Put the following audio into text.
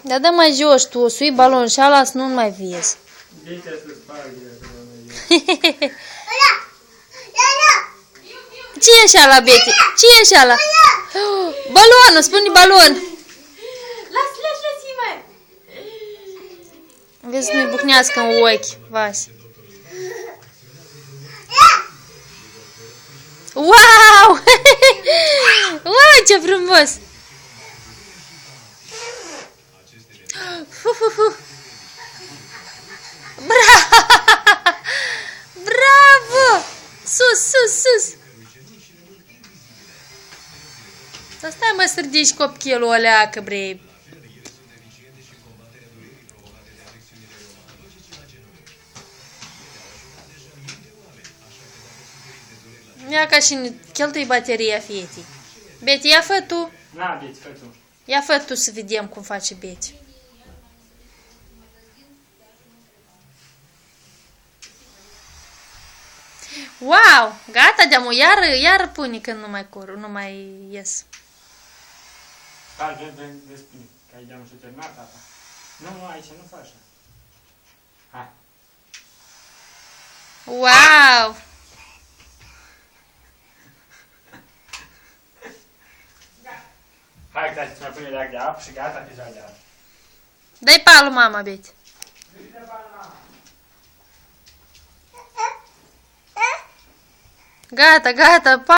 Dar dă mai jos tu, o sui balon și ala să nu mai vezi. Bine să spargă. Ce e așa la Betty? Ce e așa la? Balonul, spune balon. Lași, mă. Vezi să nu-i bucnească în ochi, Vasi. Wow! Wow, ce frumos! Bravo! Sus! Să stai mă să ridici copilul ălea, că bre. Ia ca și cheltui bateria fietii. Betty, ia fă tu. Na, Beti, fă tu. Ia fă tu să vedem cum face Betty. Wow! Gata de-amu, iar pune când nu mai ies. Stai, vezi, spune, că ai de-am și terminat, tata. Nu, aici nu faci așa. Hai. Wow! Hai, tati, mai pune leac de apă și gata, deja de apă. Dai palul mama, Betty. Gata,